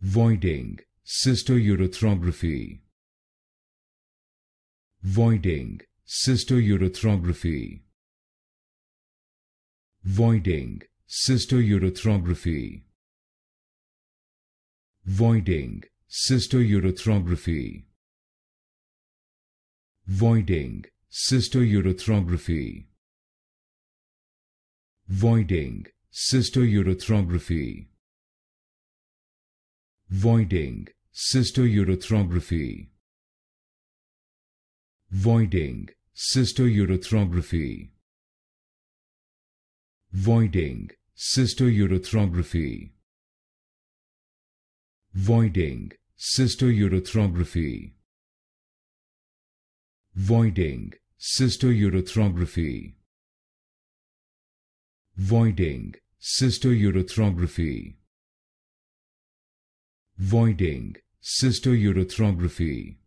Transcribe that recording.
voiding, cystourethrography, voiding, cystourethrography, voiding, cystourethrography, voiding, cystourethrography, voiding, cystourethrography, voiding, cystourethrography, voiding, cystourethrography, voiding, cystourethrography, voiding, cystourethrography, voiding, cystourethrography, voiding, cystourethrography, voiding, cystourethrography, voiding, cystourethrography,